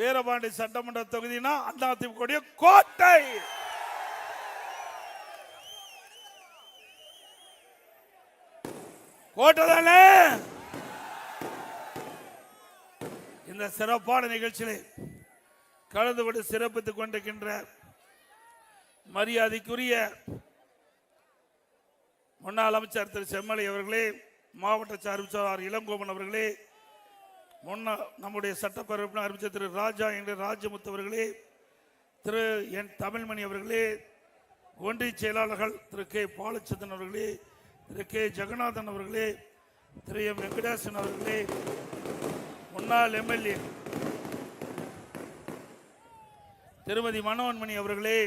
வீரபாண்டி சட்டமன்ற தொகுதினா அதிமுக கோட்டை. கோட்டை தானே. இந்த சிறப்பான நிகழ்ச்சியிலே கலந்து கொண்டு சிறப்பித்துக் கொண்டிருக்கின்ற மரியாதைக்குரிய முன்னாள் அமைச்சர் திரு செம்மலை அவர்களே, மாவட்ட சார்பு இளங்கோவன் அவர்களே, நம்முடைய சட்டப்பேரவை அறிவிச்சர் திரு ராஜா என்ற ராஜமுத்து அவர்களே, திரு என் தமிழ்மணி அவர்களே, ஒன்றிய செயலாளர்கள் திரு கே பாலச்சந்திரன் அவர்களே, திரு கே ஜெகநாதன் அவர்களே, திரு எம் வெங்கடேசன் அவர்களே, முன்னாள் எம்எல்ஏ திருமதி மனோன்மணி அவர்களே,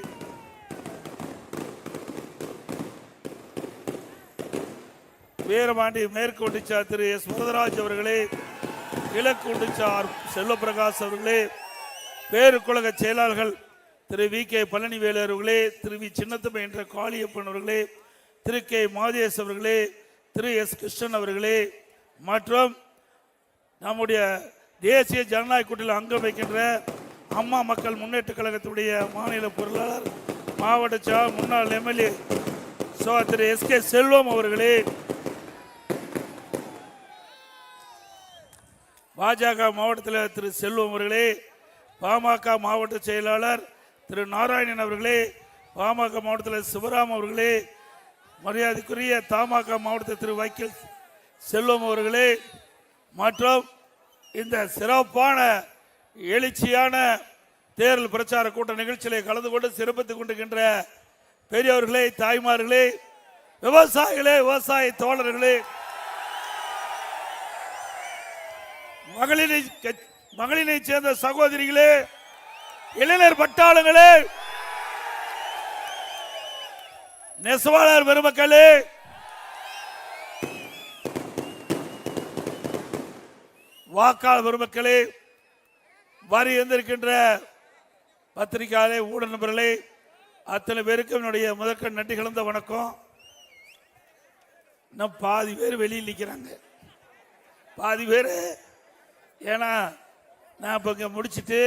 வீரபாண்டி மேற்கு ஒன்றிச்சார் திரு எஸ் வரதராஜ் அவர்களே, கிழக்கு ஒன்றிச்சார் செல்வபிரகாஷ் அவர்களே, பேருக்குலக செயலாளர்கள் திரு வி கே பழனிவேலு அவர்களே, திரு வி சின்னத்தம்பி என்ற காளியப்பன் அவர்களே, திரு கே மாதேஷ் அவர்களே, திரு எஸ் கிருஷ்ணன் அவர்களே, மற்றும் நம்முடைய தேசிய ஜனநாயக கூட்டத்தில் அங்கம் வைக்கின்ற அம்மா மக்கள் முன்னேற்ற கழகத்துடைய மாநில பொருளாளர் மாவட்ட முன்னாள் எம்எல்ஏ திரு எஸ் கே செல்வம் அவர்களே, பாஜக மாவட்டத்தில் திரு செல்வம் அவர்களே, பாமக மாவட்ட செயலாளர் திரு நாராயணன் அவர்களே, பாமக மாவட்டத்தில் சிவராம் அவர்களே, மரியாதைக்குரிய தமாக மாவட்டத்தில் திரு வைக்கல் செல்வம் அவர்களே, மற்றும் இந்த சிறப்பான எழுச்சியான தேர்தல் பிரச்சார கூட்ட நிகழ்ச்சியிலே கலந்து கொண்டு சிறப்பித்துக் கொண்டிருக்கின்ற பெரியவர்களே, தாய்மார்களே, விவசாயிகளே, விவசாய தோழர்களே, மகளிரை சேர்ந்த சகோதரிகளே, இளைஞர் பட்டாளங்களே, நெசவாளர் பெருமக்களே, வாக்காளர் பெருமக்களே, வரி இருந்திருக்கின்ற பத்திரிகையாளே, ஊடக நண்பர்களே, அத்தனை பேருக்கு என்னுடைய முதற்கண் நன்றி கலந்த வணக்கம். இன்னும் பாதி பேர் வெளியில் நிற்கிறாங்க. பாதி பேர் ஏன்னா நான் இப்போ இங்கே முடிச்சுட்டு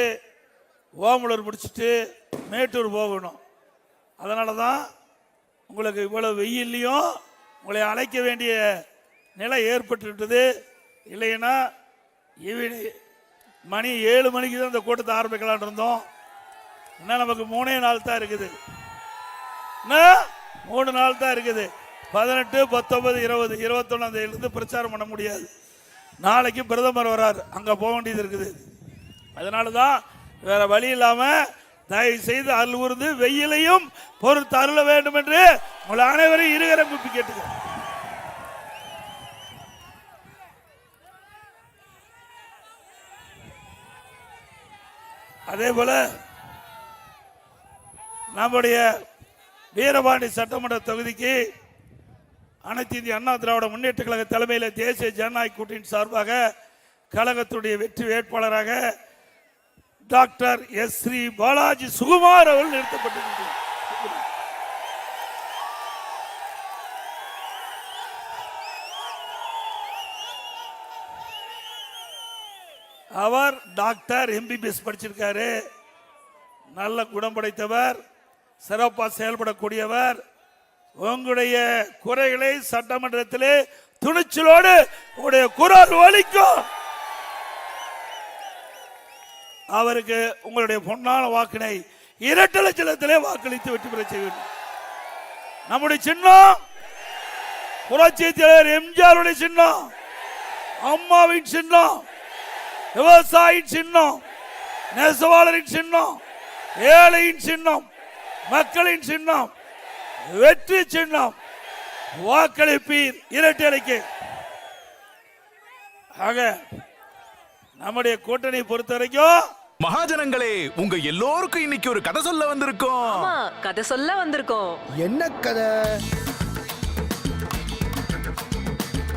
ஓமலூர் முடிச்சுட்டு மேட்டூர் போகணும். அதனால தான் உங்களுக்கு இவ்வளவு வெயிலையும் உங்களை அழைக்க வேண்டிய நிலை ஏற்பட்டுவிட்டது. இல்லைன்னா மணி 7 மணிக்கு தான் இந்த கூட்டத்தை ஆரம்பிக்கலான் இருந்தோம். இன்னும் நமக்கு 3 நாள் தான் இருக்குது. 3 நாள் தான் இருக்குது. 18, 19, 20, 21 பிரச்சாரம் பண்ண முடியாது. நாளைக்கு பிரதமர் வரார், அங்க போக வேண்டியது இருக்குது. அதனால தான் வேற வழி இல்லாம தயவு செய்து அருள் கூர்ந்து வெயிலையும் பொறுத்து அருள வேண்டும் என்று உங்கள் அனைவரையும் இருகரம் கூப்பி கேட்டுக்கிறேன். அதே போல நம்முடைய வீரபாண்டி சட்டமன்ற தொகுதிக்கு அனைத்து இந்திய அண்ணா திராவிட முன்னேற்ற கழக தலைமையில் தேசிய ஜனநாயக கூட்டணியின் சார்பாக கழகத்துடைய வெற்றி வேட்பாளராக டாக்டர் எஸ் ஸ்ரீ பாலாஜி சுகுமார் அவர்கள் நிறுத்தப்பட்டிருக்கிறார். அவர் டாக்டர் MBBS படிச்சிருக்காரு. நல்ல குணம் படைத்தவர், சிறப்பாக செயல்படக்கூடியவர். உங்களுடைய குறைகளை சட்டமன்றத்திலே துணிச்சலோடு உங்களுடைய குரல் ஒலிக்கும். அவருக்கு உங்களுடைய பொன்னான வாக்கினை 2 லட்சத்திலே வாக்களித்து வெற்றி பெற செய்ய வேண்டும். நம்முடைய சின்னம் புரட்சி தலைவர் எம்ஜிஆருடைய சின்னம், அம்மாவின் சின்னம், விவசாயியின் சின்னம், நெசவாளரின் சின்னம், ஏழையின் சின்னம், மக்களின் சின்னம், வெற்றி சின்னம். வாக்களிப்பீர் இரட்டைக்கு. ஆக நம்முடைய கூட்டணி பொறுத்த வரைக்கும் மகாஜனங்களே, உங்க எல்லோருக்கும் இன்னைக்கு ஒரு கதை சொல்ல வந்திருக்கோம். ஆமா, கதை சொல்ல வந்திருக்கோம். என்ன கதை?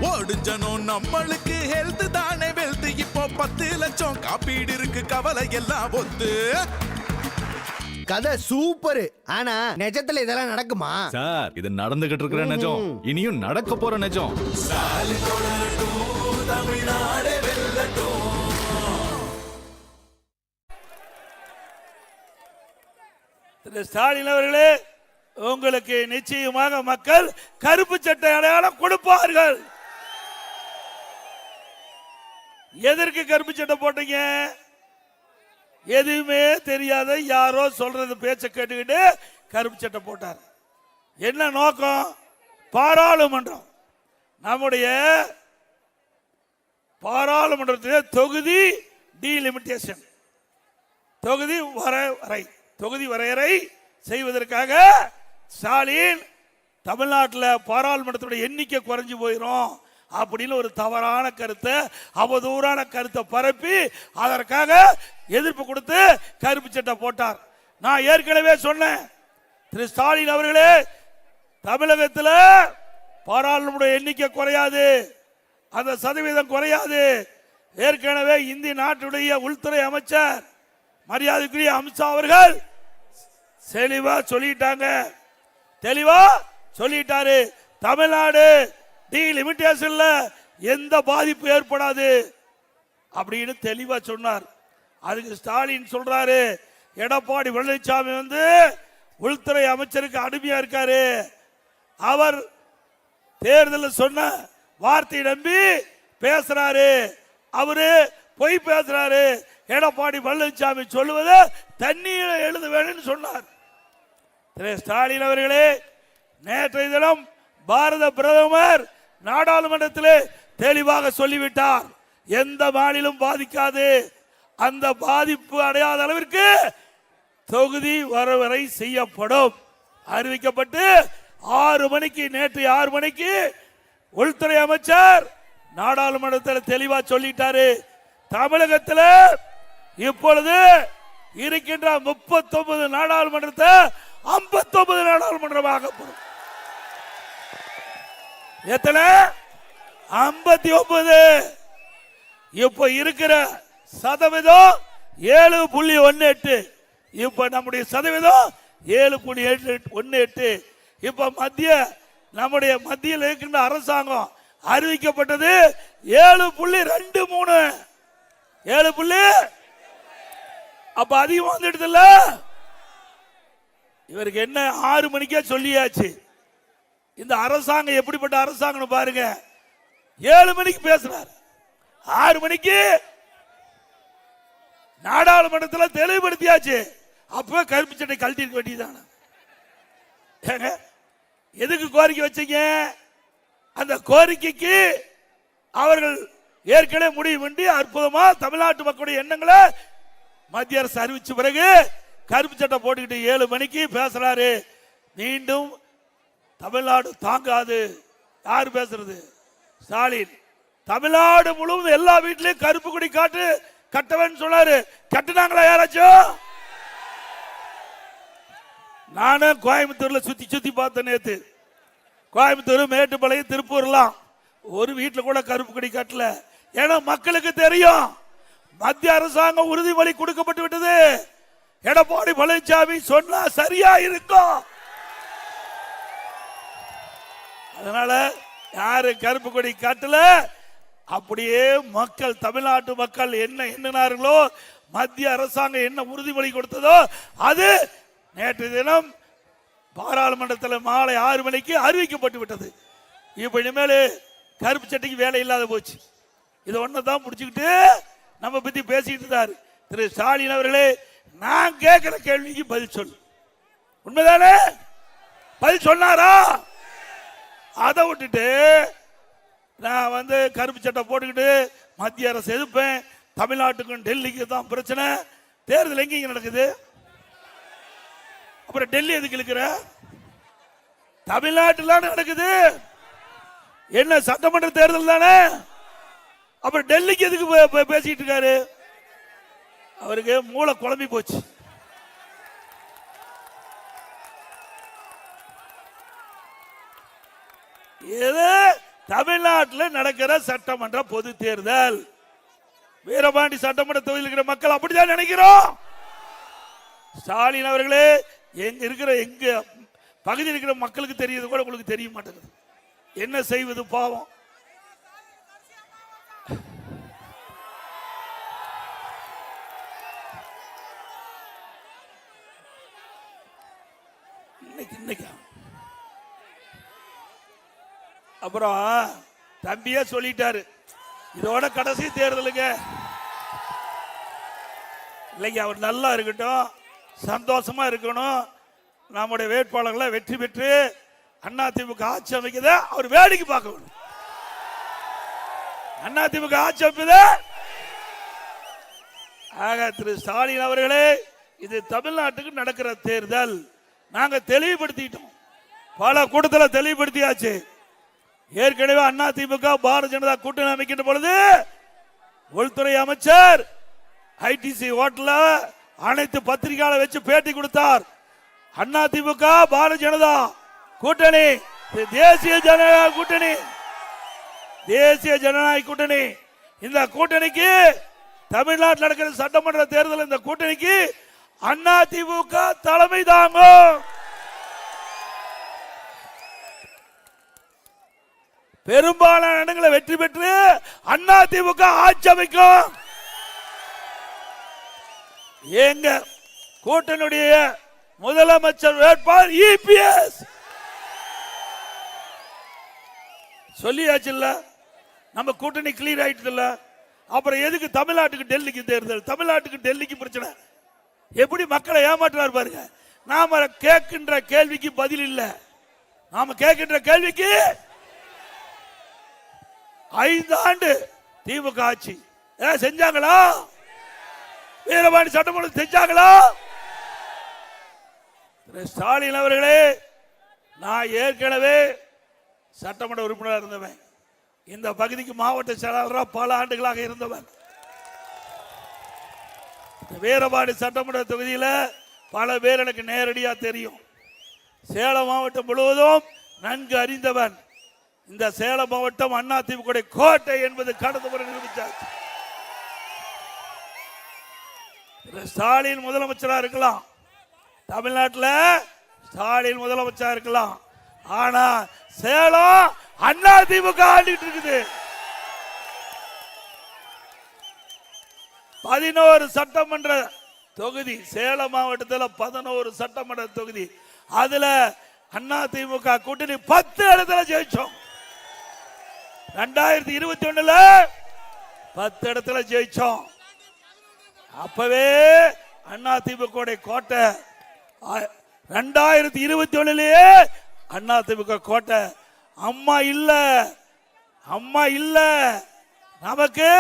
ஓடுஞ்சனும் நம்மளுக்கு ஹெல்த் தானே வெல்த். இப்போ 10 லட்சம் காப்பீடு இருக்கு, கவலை எல்லாம் ஒத்து. கதை சூப்பர். ஆனா நிஜத்துல இதெல்லாம் நடக்குமா சார்? இது நடந்துகிட்டு இருக்கிற நிஜம், இனியும் நடக்க போற நிஜம். திரு ஸ்டாலின் அவர்களே, உங்களுக்கு நிச்சயமாக மக்கள் கருப்பு சட்டை அடையாளம் கொடுப்பார்கள். எதற்கு கருப்பு சட்டை போட்டீங்க? எதுவுமே தெரியாத யாரோ சொல்றது பேச்ச கேட்டுக்கிட்டு கருப்பு சட்டை போட்டார். என்ன நோக்கம்? பாராளுமன்றம், நம்முடைய பாராளுமன்றத்தில் தொகுதி டீலிமிட்டேஷன், தொகுதி வரையறை செய்வதற்காக ஸ்டாலின் தமிழ்நாட்டில் பாராளுமன்றத்துடைய எண்ணிக்கை குறைஞ்சு போயிடும் அப்படின்னு ஒரு தவறான கருத்தை, அவதூறான கருத்தை பரப்பி அதற்காக எதிர்ப்பு கொடுத்து கருப்பு சட்டை போட்டார். நான் ஏற்கனவே சொன்னேன், திரு ஸ்டாலின் அவர்களே, தமிழகத்தில் பாராளுமன்ற எண்ணிக்கை குறையாது, அந்த சதவீதம் குறையாது. ஏற்கனவே இந்திய நாட்டுடைய உள்துறை அமைச்சர் மரியாதைக்குரிய அமித்ஷா அவர்கள் தெளிவா சொல்லிட்டாரு. தமிழ்நாடு டீலிமிட்டேஷன்ல எந்த பாதிப்பு ஏற்படாது அப்படின்னு தெளிவா சொன்னார். அதுக்கு ஸ்டாலின் சொல்றாரு, எடப்பாடி பழனிசாமி உள்துறை அமைச்சருக்கு அடிமையா இருக்காரு, அவர் தேர்தலில் சொன்ன வார்த்தை நம்பி பேசுறாரு, அவரு பொய் பேசுறாரு, எடப்பாடி பழனிசாமி சொல்லுவது தண்ணீர் எழுத வேணும்னு சொன்னார். திரு ஸ்டாலின் அவர்களே, நேற்றைய தினம் பாரத பிரதமர் நாடாளுமன்றத்திலே தெளிவாக சொல்லிவிட்டார், எந்த மாநிலம் பாதிக்காது, அந்த பாதிப்பு அடையாத அளவிற்கு தொகுதி வரையறை செய்யப்படும் அறிவிக்கப்பட்டு 6 மணிக்கு, நேற்று 6 மணிக்கு உள்துறை அமைச்சர் நாடாளுமன்றத்தில் தெளிவா சொல்லிட்டாரு. தமிழகத்தில் இப்பொழுது இருக்கின்ற 39 நாடாளுமன்றத்தை 59 நாடாளுமன்றமாக எத்தனை? 59. இப்ப இருக்கிற சதவீதம் 7.18. இப்ப நம்முடைய சதவீதம் 7.18. இப்ப நம்முடைய மத்தியில் இருக்கின்ற அரசாங்கம் அறிவிக்கப்பட்டது 7.23. 7. அப்ப அதிகம் வந்துடுது இல்ல? இவருக்கு என்ன 6 மணிக்கே சொல்லியாச்சு. இந்த அரசாங்கம் எப்படிப்பட்ட அரசாங்கம் பாருங்க, 7 மணிக்கு பேசுறார், 6 மணிக்கு நாடாளுமன்றத்தில் தெளிவுபடுத்தியாச்சு. அப்ப கருப்பு சட்டை கழட்டி இருக்க வேண்டியதான? எதுக்கு கோரிக்கை வச்சீங்க? அந்த கோரிக்கைக்கு அவர்கள் ஏற்கனவே முடிவு பண்ணி அற்புதமா தமிழ்நாட்டு மக்களுடைய எண்ணங்களை மத்திய அரசு அறிவிச்ச பிறகு கருப்பு சட்டை போட்டுக்கிட்டு 7 மணிக்கு பேசுறாரு. மீண்டும் தமிழ்நாடு தாங்காது. யார் பேசுறது? ஸ்டாலின். தமிழ்நாடு முழுவதும் எல்லா வீட்லயும் கருப்பு கொடி கட்டவன் சொன்னாரு. கட்டுனாங்களா யாராச்சும்? நானும் கோயம்புத்தூர்ல சுத்தி பார்த்தேன் நேத்து. கோயம்புத்தூர், மேட்டுப்பாளையம், திருப்பூர்லாம் ஒரு வீட்டுல கூட கருப்பு கொடி கட்டல. ஏன்னா மக்களுக்கு தெரியும் மத்திய அரசாங்கம் உறுதிமொழி கொடுக்கப்பட்டு விட்டது. எடப்பாடி பழனிசாமி சொன்னா சரியா இருக்கும். அதனால யாரு கருப்பு கொடி காட்டல, அப்படியே மக்கள், தமிழ்நாட்டு மக்கள் என்ன எண்ணினார்களோ, மத்திய அரசாங்கம் என்ன உறுதிமொழி கொடுத்ததோ அது நேற்று தினம் பாராளுமன்றத்தில் மாலை 6 மணிக்கு அறிவிக்கப்பட்டு விட்டது. இப்ப இனிமேல் கருப்பு சட்டைக்கு வேலை இல்லாத போச்சு. இதை ஒன்னதான் முடிச்சுக்கிட்டு நம்ம பத்தி பேசிட்டு இருந்தார் திரு ஸ்டாலின் அவர்களே. நான் கேட்கிற கேள்விக்கு பதில் சொல்லு. உண்மைதானே? பதில் சொன்னாரா? அதை விட்டுட்டு நான் கருப்பு சட்டை போட்டுக்கிட்டு மத்திய அரசு எதிர்ப்பேன், தமிழ்நாட்டுக்கும் டெல்லிக்கு தான் பிரச்சனை, தேர்தல் எங்க நடக்குது, அப்புறம் டெல்லி எதுக்கு இருக்கிற? தமிழ்நாட்டில் நடக்குது. என்ன சட்டமன்ற தேர்தல் தானே? அப்புறம் டெல்லிக்கு எதுக்கு பேசிட்டு இருக்காரு? அவருக்கு மூளை குழம்பி போச்சு. இது தமிழ்நாட்டில் நடக்கிற சட்டமன்ற பொது தேர்தல். வீரபாண்டி சட்டமன்ற தொகுதியில் இருக்கிற மக்கள் அப்படிதான் நினைக்கிறோம். ஸ்டாலின் அவர்களே, எங்க பகுதியில் இருக்கிற மக்களுக்கு தெரியுது கூட உங்களுக்கு தெரிய மாட்டேங்குது. என்ன செய்வது பாவம். இன்னைக்கு அப்புறம் தம்பியே சொல்லிட்டாரு, இதோட கடைசி தேர்தலுங்க. இல்லைங்க, அவர் நல்லா இருக்கட்டும், சந்தோஷமா இருக்கணும். நம்முடைய வேட்பாளர்களை வெற்றி பெற்று அதிமுக ஆட்சி அமைக்குத அவர் வேடிக்கை பார்க்கணும். அதிமுக ஆட்சி அமைப்பது. ஆக திரு ஸ்டாலின் அவர்களே, இது தமிழ்நாட்டுக்கு நடக்கிற தேர்தல். நாங்க தெளிவுபடுத்திட்டோம், பல கூட்டத்தில் தெளிவுபடுத்தியாச்சு. ஏற்கனவே அதிமுக பாரதிய ஜனதா கூட்டணி அமைக்கின்ற பொழுது உள்துறை அமைச்சர் ஐடிசி ஹோட்டல்ல அனைத்து பத்திரிகையாளர் வச்சு பேட்டி கொடுத்தார். அதிமுக பாரதிய ஜனதா கூட்டணி தேசிய ஜனநாயக கூட்டணி, தேசிய ஜனநாயக கூட்டணி. இந்த கூட்டணிக்கு தமிழ்நாட்டில் நடக்கிற சட்டமன்ற தேர்தல், இந்த கூட்டணிக்கு அதிமுக தலைமை தாங்கும். பெரும்பாலான இடங்களை வெற்றி பெற்று அதிமுக ஆட்சி அமைக்கும். எங்க கூட்டணியுடைய முதலமைச்சர் வேட்பாளர் இபிஎஸ் சொல்லியாச்சு இல்ல, நம்ம கூட்டணி கிளியர் ஆயிட்டு இல்ல. அப்புறம் எதுக்கு தமிழ்நாட்டுக்கு டெல்லிக்கு தேர்தல்? தமிழ்நாட்டுக்கு டெல்லிக்கு பிரச்சனை. எப்படி மக்களை ஏமாற்றுறாரு பாருங்க. நாம கேட்கின்ற கேள்விக்கு பதில் இல்ல. நாம கேட்கின்ற கேள்விக்கு 5 ஆண்டு திமுக ஆட்சி செஞ்சாங்களா? வீரபாண்டி சட்டமன்றம் செஞ்சாங்களா? ஸ்டாலின் அவர்களே, நான் ஏற்கனவே சட்டமன்ற உறுப்பினராக இருந்தவன், இந்த பகுதிக்கு மாவட்ட செயலாளராக பல ஆண்டுகளாக இருந்தவன். வீரபாண்டி சட்டமன்ற தொகுதியில் பல பேர் எனக்கு நேரடியாக தெரியும். சேலம் மாவட்டம் முழுவதும் நன்கு அறிந்தவன். இந்த சேலம் மாவட்டம் அதிமுக கோட்டை என்பது கடந்த முறை நிரூபித்தார். ஸ்டாலின் முதலமைச்சராக இருக்கலாம், தமிழ்நாட்டில் ஸ்டாலின் முதலமைச்சராக இருக்கலாம், ஆனா சேலம் அதிமுக ஆண்டிட்டு இருக்குது. 11 சட்டமன்ற தொகுதி, சேலம் மாவட்டத்தில் 11 சட்டமன்ற தொகுதி, அதுல அதிமுக கூட்டணி 10 இடத்துல ஜெயிச்சோம். 2021 10 இடத்துல ஜெயிச்சோம். அப்பவே அதிமுக கோட்டை. 2021 அதிமுக கோட்டை. அம்மா இல்ல, அம்மா இல்ல, நமக்கு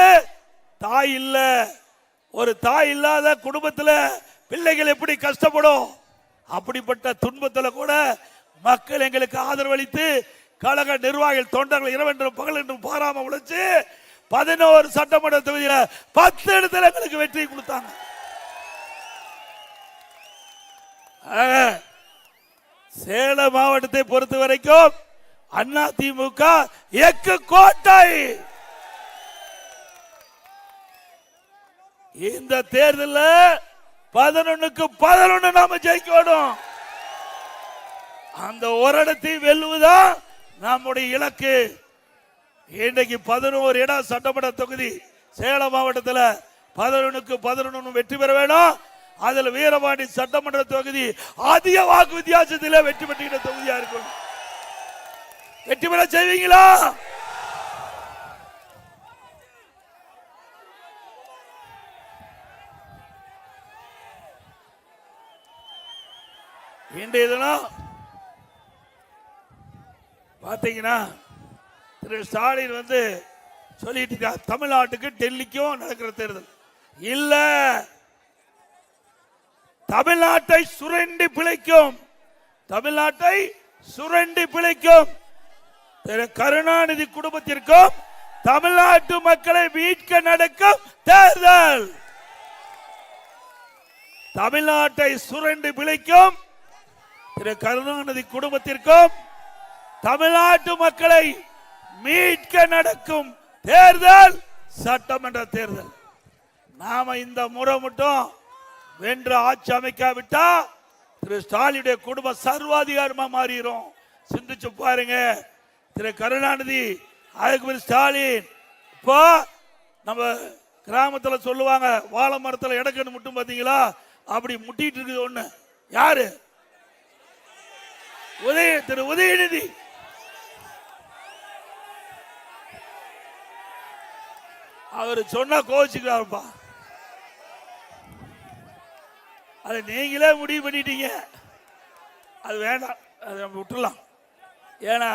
தாய் இல்ல. ஒரு தாய் இல்லாத குடும்பத்தில் பிள்ளைகள் எப்படி கஷ்டப்படும், அப்படிப்பட்ட துன்பத்தில் கூட மக்கள் எங்களுக்கு ஆதரவளித்து கழக நிர்வாகிகள் தொண்டர்கள் இரவென்றும் பகல் என்றும் பாராம உழைச்சு 11 சட்டமன்ற தொகுதியில் 10 இடத்துல எங்களுக்கு வெற்றி கொடுத்தாங்க. சேலம் மாவட்டத்தை பொறுத்த வரைக்கும் அதிமுக எக்கு கோட்டை. இந்த தேர்தலில் 11க்கு 11 நாம ஜெயிக்கணும். அந்த ஒரு இடத்தை வெல்லுவதுதான் நம்முடைய இலக்கு. இன்றைக்கு 11 இடம் சட்டமன்ற தொகுதி சேலம் மாவட்டத்தில் 11க்கு 11 வெற்றி பெற வேணும். அதில் வீரபாண்டி சட்டமன்ற தொகுதி அதிக வாக்கு வித்தியாசத்தில் வெற்றி பெற்ற தொகுதியா இருக்கும். வெற்றி பெற செய்வீங்களா? இன்றைய தினம் பாத்தீங்கன்னா திரு ஸ்டாலின் சொல்லிட்டு இருக்கார், தமிழ்நாட்டுக்கு டெல்லிக்கும் நடக்கிற தேர்தல் இல்ல, தமிழ்நாட்டை சுரண்டி பிழைக்கும், தமிழ்நாட்டை சுரண்டி பிழைக்கும் திரு கருணாநிதி குடும்பத்திற்கும் தமிழ்நாட்டு மக்களை மீட்க நடக்கும் தேர்தல். தமிழ்நாட்டை சுரண்டி பிழைக்கும் திரு கருணாநிதி குடும்பத்திற்கும் தமிழ்நாட்டு மக்களை மீட்க நடக்கும் தேர்தல் சட்டமன்ற தேர்தல். நாம இந்த முறை மட்டும் வென்று ஆட்சி அமைக்காவிட்டா திரு ஸ்டாலினுடைய குடும்பம் சர்வாதிகாரமா மாறிடும். சிந்திச்சு பாருங்க. திரு கருணாநிதி, அதுக்கு ஸ்டாலின். இப்போ நம்ம கிராமத்தில் சொல்லுவாங்க, வாழை மரத்தில் இடக்கன்னு முட்டும், பார்த்தீங்களா? அப்படி முட்டிட்டு இருக்குது ஒண்ணு. யாரு? திரு உதயநிதி அவர் சொன்னா கோச்சுக்கிறாருப்பா. அதை நீங்களே முடிவு பண்ணிட்டீங்க, அது வேண்டாம், அதை நம்ம விட்டுலாம். ஏன்னா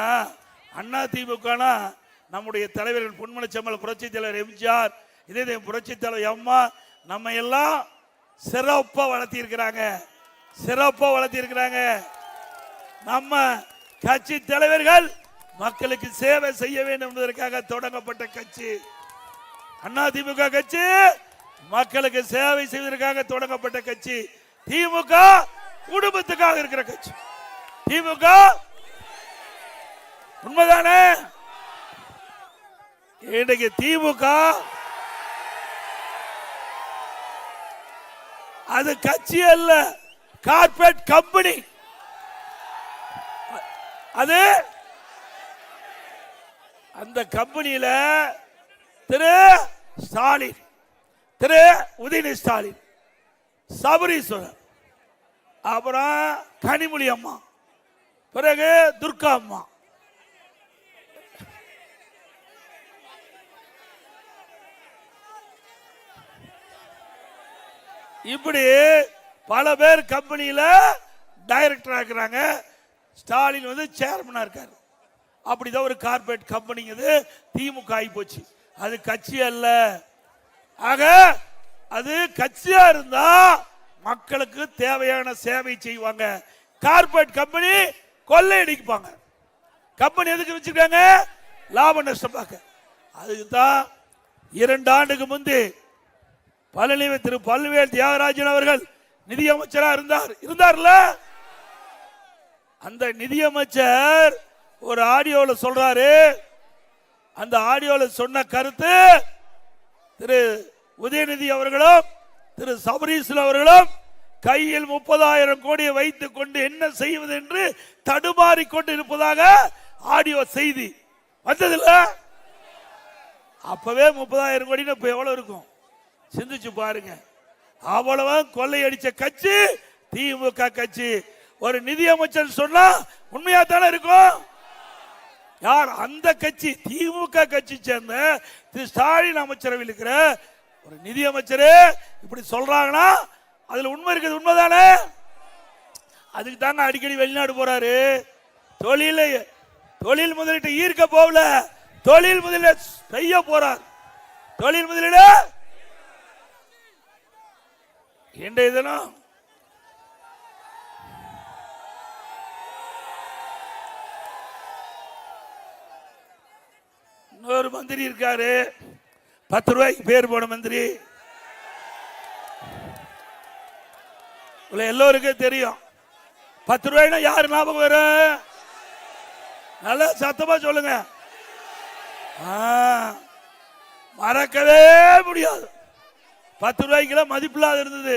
அண்ணா திமுகனா நம்முடைய தலைவர்கள் பொன்மனச்செம்மல் புரட்சி தலைவர் எம்ஜிஆர், இதே புரட்சி தலைவர் அம்மா நம்ம எல்லாம் சிறப்பா வளர்த்திருக்கிறாங்க, சிறப்பா வளர்த்திருக்கிறாங்க. நம்ம கட்சி தலைவர்கள் மக்களுக்கு சேவை செய்ய வேண்டும் என்பதற்காக தொடங்கப்பட்ட கட்சி அண்ணா திமுக கட்சி, மக்களுக்கு சேவை செய்வதற்காக தொடங்கப்பட்ட கட்சி. திமுக குடும்பத்துக்காக இருக்கிற கட்சி. திமுக உண்மைதானே? இன்னைக்கு திமுக அது கட்சி அல்ல, கார்பரேட் கம்பெனி. அது அந்த கம்பெனியில திரு ஸ்டாலின், திரு உதயநிதி ஸ்டாலின், சபரீஸ்வரர், அப்புறம் கனிமொழி அம்மா, பிறகு துர்கா அம்மா, இப்படி பல பேர் கம்பெனியில டைரக்டரா இருக்கிறாங்க. ஸ்டாலின் வந்து சேர்மனா இருக்காரு. அப்படிதான் ஒரு கார்பரேட் கம்பெனிங்கிறது திமுக ஆகி போச்சு. அது கட்சி அல்ல. ஆக அது கட்சியா இருந்தா மக்களுக்கு தேவையான சேவை செய்வாங்க. Corporate company கொள்ளையடிப்பாங்க. கம்பெனி எதுக்கு வச்சிருக்காங்க? லாப நஷ்டம் பார்க்க. அதுக்குதான் 2 ஆண்டுக்கு முந்தி திரு பழனிவேல் தியாகராஜன் அவர்கள் நிதியமைச்சரா இருந்தார்ல. அந்த நிதியமைச்சர் ஒரு ஆடியோல சொல்றாரு. அந்த ஆடியோல சொன்ன கருத்து திரு உதயநிதி அவர்களும் திரு சபரீஸ்வரர் அவர்களும் கையில் 30,000 கோடியை வைத்துக் கொண்டு என்ன செய்வது என்று தடுமாறி கொண்டு இருப்பதாக ஆடியோ செய்தி வந்ததில்ல. அப்பவே 30,000 கோடி இப்ப எவ்வளவு இருக்கும் சிந்திச்சு பாருங்க. அவ்வளவு கொள்ளையடிச்ச கட்சி திமுக கட்சி. ஒரு நிதியமைச்சர் சொன்னா உண்மையா தானே இருக்கும். யார்? அந்த கட்சி திமுக கட்சி சேர்ந்த திரு ஸ்டாலின் அமைச்சரவையில் இருக்கிற ஒரு நிதியமைச்சர் இப்படி சொல்றாங்கன்னா அதுல உண்மை இருக்குது. உண்மைதானே? அதுக்கு தாங்க அடிக்கடி வெளிநாடு போறாரு. தொழில் முதலீட்டை ஈர்க்க போகல, தொழில் முதலீடு செய்ய போறார். தொழில் முதலீடு இன்றைய தினம் இன்னொரு மந்திரி இருக்காரு, 10 ரூபாய்க்கு பேர் போன மந்திரி. எல்லோருக்கும் தெரியும். 10 ரூபாய்னா யாரு ஞாபகம் வரும்? நல்லா சத்தமா சொல்லுங்க. மறக்கவே முடியாது. 10 ரூபாய்க்கு மதிப்பில்லாத இருந்தது.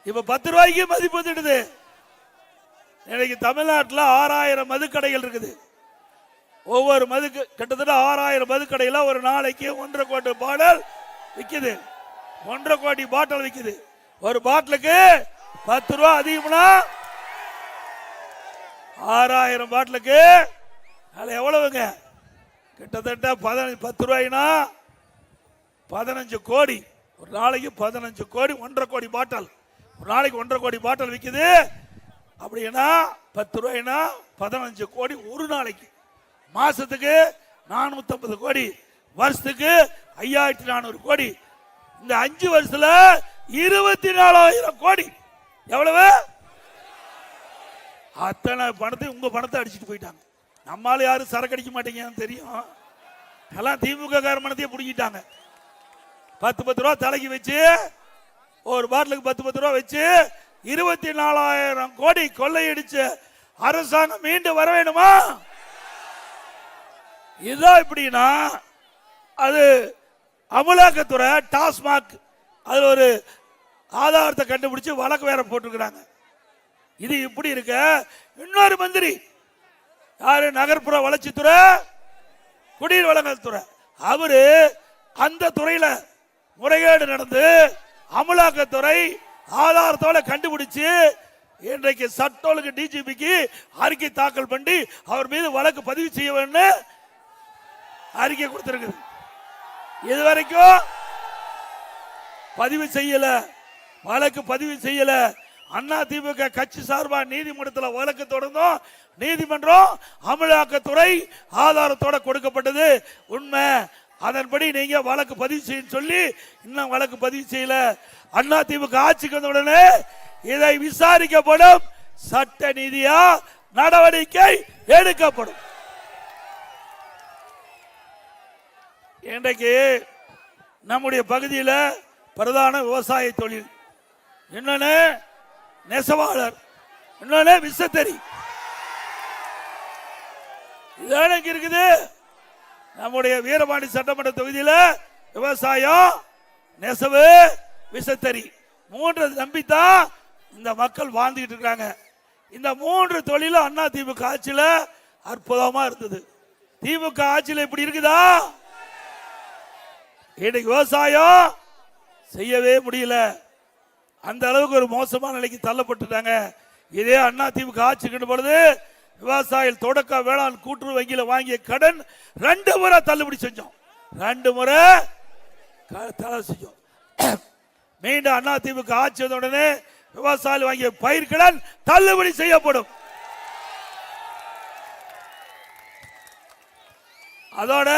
இப்ப 10 ரூபாய்க்கு மதிப்பு வந்துடுது. இன்னைக்கு தமிழ்நாட்டில் 6000 மதுக்கடைகள் இருக்குது. ஒவ்வொரு மதுக்கு கிட்டத்தட்ட 6000 மதுக்கடையில ஒரு நாளைக்கு 1.5 கோடி பாட்டில் விக்குது. 1.5 கோடி பாட்டில் விக்குது. ஒரு பாட்டிலுக்கு 10 ரூபா அதிகம்னா 6000 பாட்டிலுக்கு எவ்வளவுங்க? கிட்டத்தட்ட 10 ரூபாய்னா 15 கோடி. ஒரு நாளைக்கு 15 கோடி, 1.5 கோடி பாட்டில் ஒரு நாளைக்கு 1.5 கோடி பாட்டில் விக்குது. அப்படின்னா 10 ரூபாய்னா 15 கோடி ஒரு நாளைக்கு. மாசத்துக்கு 450 கோடி, வருஷத்துக்கு 5400 கோடி. இந்த 5 வருஷத்துல 24,000 கோடி. எவ்வளவு? அத்தனை பணத்தை உங்க பணத்தை அடிச்சுட்டு போயிட்டாங்க. நம்மால யாரும் சரக்கு அடிக்க மாட்டேங்கன்னு தெரியும். எல்லாம் திமுக காரமணத்தையே பிடிக்கிட்டாங்க. 10 ரூபா தலைக்கு வச்சு ஒரு பாட்டிலுக்கு 10 ரூபா வச்சு 24,000 கோடி கொள்ளையடிச்ச அரசாங்கம் மீண்டு வர வேணுமா? இதுதான். இப்படின்னா அது அமலாக்கத்துறை டாஸ்மாக் அதுல ஒரு ஆதாரத்தை கண்டுபிடிச்சு வழக்கு வேற போட்டிருக்கிறாங்க. இது இப்படி இருக்க இன்னொரு மந்திரி யாரு? நகர்ப்புற வளர்ச்சித்துறை, குடிநீர் வழங்கல் துறை. அவரு அந்த துறையில முறைகேடு நடந்து அமலாக்கத்துறை ஆதாரத்தோட கண்டுபிடிச்சு இன்றைக்கு சட்ட ஒழுங்கு டிஜிபிக்கு அறிக்கை தாக்கல் பண்ணி அவர் மீது வழக்கு பதிவு செய்ய வேண்டும் அறிக்கை கொடுத்திருக்குது. இதுவரைக்கும் பதிவு செய்யல, வழக்கு பதிவு செய்யல. அண்ணா திமுக கட்சி சார்பா நீதிமன்றத்தில் வழக்கு தொடர்ந்தோம். நீதிமன்றம் அமலாக்கத்துறை ஆதாரத்தோட கொடுக்கப்பட்டது உண்மை. அதன்படி நீங்க வழக்கு பதிவு செய்ய சொல்லி இன்னும் வழக்கு பதிவு செய்யல. அண்ணா திமுக ஆட்சிக்கு வந்த உடனே இதை விசாரிக்கப்படும், சட்ட நீதியா நடவடிக்கை எடுக்கப்படும். இன்றைக்கு நம்முடைய பகுதியில் பிரதான விவசாய தொழில், இன்னொன்னு நெசவாளர், இன்னொன்னு விசைத்தறி, இதெல்லாம் இருக்குது. நம்முடைய வீரபாண்டி சட்டமன்ற தொகுதியில் விவசாயம், நெசவு, விசைத்தறி மூன்று நம்பித்தான் இந்த மக்கள் வாழ்ந்துகிட்டு இருக்காங்க. இந்த மூன்று தொழிலும் அண்ணா திமுக ஆட்சியில் அற்புதமா இருந்தது. திமுக ஆட்சியில் இப்படி இருக்குதா? இன்னைக்கு விவசாயம் செய்யவே முடியல. அந்த அளவுக்கு ஒரு மோசமான நிலைக்கு தள்ளப்பட்டுட்டாங்க. இதே அண்ணா திமுக ஆட்சிக்கு பொழுது விவசாயிகள் தொடக்க வேளாண் கூட்டுறவு வங்கியில் வாங்கிய கடன் 2 முறை தள்ளுபடி செஞ்சோம். 2 முறை செஞ்சோம். மீண்டும் அண்ணா திமுக ஆட்சி வந்த உடனே விவசாயிகள் வாங்கிய பயிர் கடன் தள்ளுபடி செய்யப்படும். அதோட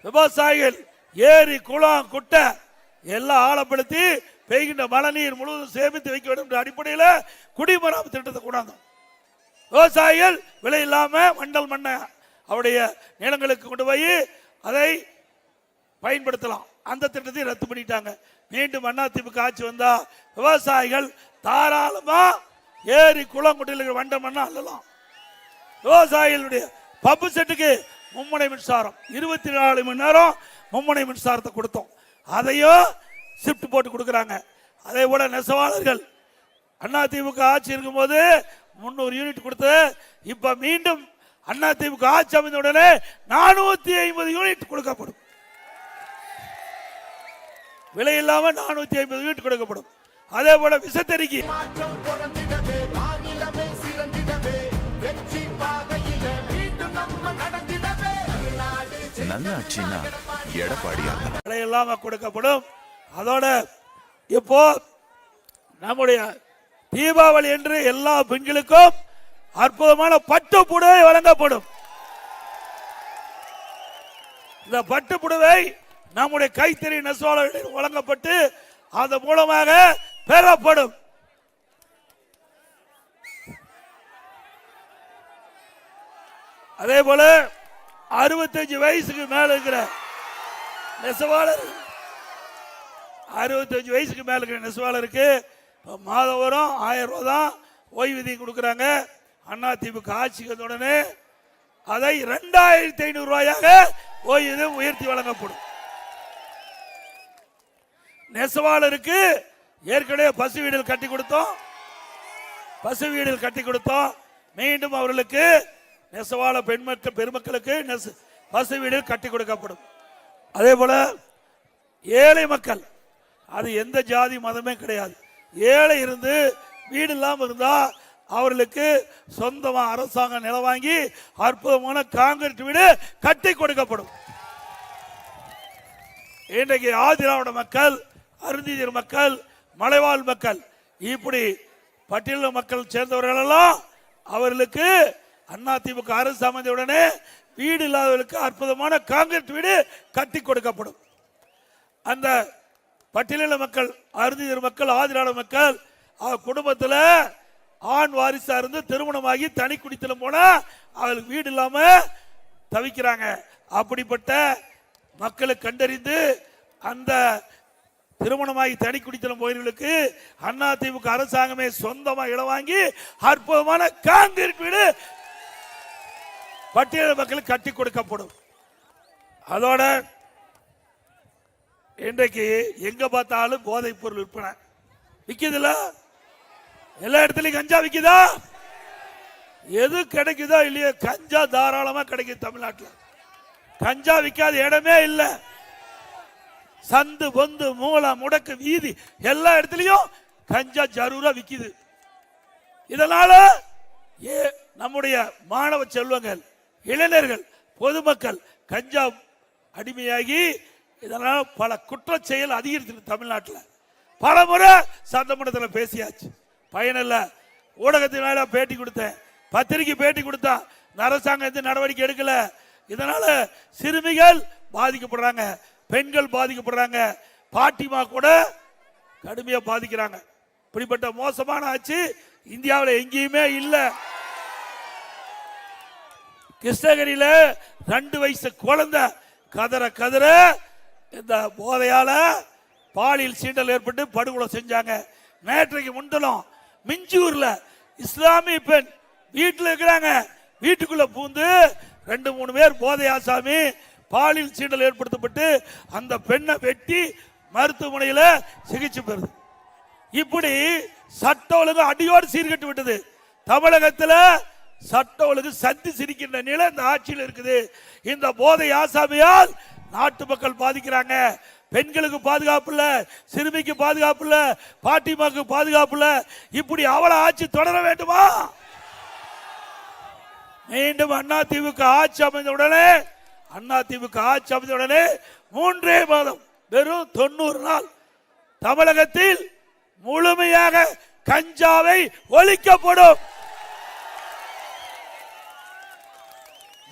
விவசாயிகள் ஏரி குளம் குட்டை எல்லாம் ஆழப்படுத்தி பெய்கின்ற மழை நீர் முழுவதும் சேமித்து வைக்க வேண்டும் என்ற அடிப்படையில் குடிமராமத்து திட்டத்தை கொண்டாந்தோம். விவசாயிகள் விலை இல்லாம மண்டல் மண்ணை அவருடைய நிலங்களுக்கு கொண்டு போய் அதை பயன்படுத்தலாம். அந்த திட்டத்தை ரத்து பண்ணிட்டாங்க. மீண்டும் அண்ணா திமுக ஆட்சி வந்தா விவசாயிகள் தாராளமா ஏரி குளம் குட்டையில் வண்ட மண்ணா அள்ளலாம். விவசாயிகளுடைய பம்பு செட்டுக்கு மும்முனை மின்சாரம் 24 மணி நேரம் மும்முனை மின்சாரத்தை கொடுத்தோம். அதையும் ஷிப்ட் போட்டு கொடுக்குறாங்க. அதே போல நெசவாளர்கள் அண்ணா திமுக ஆட்சி இருக்கும் போது 300 யூனிட் கொடுத்து இப்ப மீண்டும் அண்ணா திமுக ஆட்சி அமைந்த உடனே 450 யூனிட் கொடுக்கப்படும். விலை இல்லாம 450 யூனிட் கொடுக்கப்படும். அதே போல விசைத்தறிக்கு விலை இல்லாம கொடுக்கப்படும். அதோட இப்போ நம்முடைய தீபாவளி என்று எல்லா பெண்களுக்கும் அற்புதமான பட்டு புடவை வழங்கப்படும். இந்த பட்டு புடவை நம்முடைய கைத்தறி நெசவாளர்களுக்கு வழங்கப்பட்டு அதன் மூலமாக பெறப்படும். அதே போல 65 வயசுக்கு மேல இருக்கிற நெசவாளர் 65 வயசுக்கு மேல இருக்கிற நெசவாளருக்கு மாதம் வரும் 1000 ரூபாய் தான் ஓய்வூதியம் கொடுக்குறாங்க. அண்ணா திமுக ஆட்சிக்கு உடனே அதை 2500 ரூபாயாக ஓய்வூதியம் உயர்த்தி வழங்கப்படும். நெசவாளருக்கு ஏற்கனவே பசு வீடுகள் கட்டி கொடுத்தோம். மீண்டும் அவர்களுக்கு நெசவாள பெருமக்களுக்கு பசு வீடு கட்டி கொடுக்கப்படும். அதே போல ஏழை மக்கள், அது எந்த ஜாதி மதமே கிடையாது, ஏழை இருந்து வீடு இல்லாமல் இருந்தா அவர்களுக்கு சொந்தமா அரசாங்கம் நிலம் வாங்கி அற்புதமான காங்கிரீட் வீடு கட்டி கொடுக்கப்படும். இன்றைக்கு ஆதிராவிட மக்கள், அருந்தியர் மக்கள், மலைவாழ் மக்கள், இப்படி பட்டியல மக்கள் சேர்ந்தவர்கள் எல்லாம் அவர்களுக்கு அண்ணா திமுக அரசு அமைந்த உடனே வீடு இல்லாதவர்களுக்கு அற்புதமான காங்கிரீட் வீடு கட்டி கொடுக்கப்படும். அந்த பட்டியலின மக்கள், அருந்தியர் மக்கள், ஆதிராவிட மக்கள் குடும்பத்தில் ஆண் வாரிசா இருந்து திருமணமாகி தனி குடித்தனம் போனா அவர்களுக்கு வீடு இல்லாம தவிக்கிறாங்க. அப்படிப்பட்ட மக்களை கண்டறிந்து அந்த திருமணமாகி தனி குடித்தனம் போயவர்களுக்கு அண்ணா திமுக அரசாங்கமே சொந்தமா இடம் வாங்கி அற்புதமான காங்கிரீட் வீடு பட்டியல மக்களுக்கு கட்டி கொடுக்கப்படும். அதோட இன்றைக்கு எங்க பார்த்தாலும் போதைப் பொருள் விற்பனை விக்குதுல, எல்லா இடத்துலயும் கஞ்சா விக்குதா? எது கிடைக்குதோ இல்லையோ கஞ்சா தாராளமா கிடைக்குது. தமிழ்நாட்டில் கஞ்சா விற்காத இடமே இல்லை. சந்து பொந்து மூளை முடக்கு வீதி எல்லா இடத்துலயும் கஞ்சா ஜரூரா விக்குது. இதனால நம்முடைய மாணவ செல்வங்கள், இளைஞர்கள், பொதுமக்கள் கஞ்சா அடிமையாகி இதனால பல குற்றச் செயல் அதிகரித்து தமிழ்நாட்டில் பல முறை சட்டமன்றத்தில் பேசியாச்சு, பயனில்ல. ஊடகத்தினால பேட்டி கொடுத்தேன், பத்திரிகை பேட்டி கொடுத்தா அரசாங்கம் எந்த நடவடிக்கை எடுக்கல. இதனால சிறுமிகள் பாதிக்கப்படுறாங்க, பெண்கள் பாதிக்கப்படுறாங்க, பாட்டிமா கூட கடுமையா பாதிக்கிறாங்க. இப்படிப்பட்ட மோசமான ஆட்சி இந்தியாவில் எங்கேயுமே இல்லை. கிருஷ்ணகிரியில 2 வயசு குழந்தை கதற கதற இந்த போதையால பாலியல் சீண்டல் ஏற்பட்டு படுகொலை செஞ்சாங்க. நேற்றைக்கு முன்தினம் மிஞ்சூர்ல இஸ்லாமிய பெண் வீட்டில் இருக்கிறாங்க, வீட்டுக்குள்ள பூந்து 2-3 பேர் போதை ஆசாமி பாலியல் சீண்டல் ஏற்படுத்தப்பட்டு அந்த பெண்ணை வெட்டி மருத்துவமனையில் சிகிச்சை பெறுது. இப்படி சட்ட ஒழுங்கு அடியோடு சீர்கட்டு விட்டது. தமிழகத்தில் சட்ட ஒழுங்கு சந்தி சிரிக்கின்ற நிலை இந்த ஆட்சியில் இருக்குது. இந்த போதை ஆசாமியால் நாட்டு மக்கள் பாதிக்கிறாங்க. பெண்களுக்கு பாதுகாப்பு இல்ல, சிறுமிக்கு பாதுகாப்பு இல்ல, பாட்டிமாக்கு பாதுகாப்பு இல்ல. இப்படி அவல ஆட்சி தொடர வேண்டுமா? மீண்டும் அதிமுக ஆட்சி அமைந்த உடனே 3 மாதம் வெறும் 90 நாள் தமிழகத்தில் முழுமையாக கஞ்சாவை ஒழிக்கப்படும்.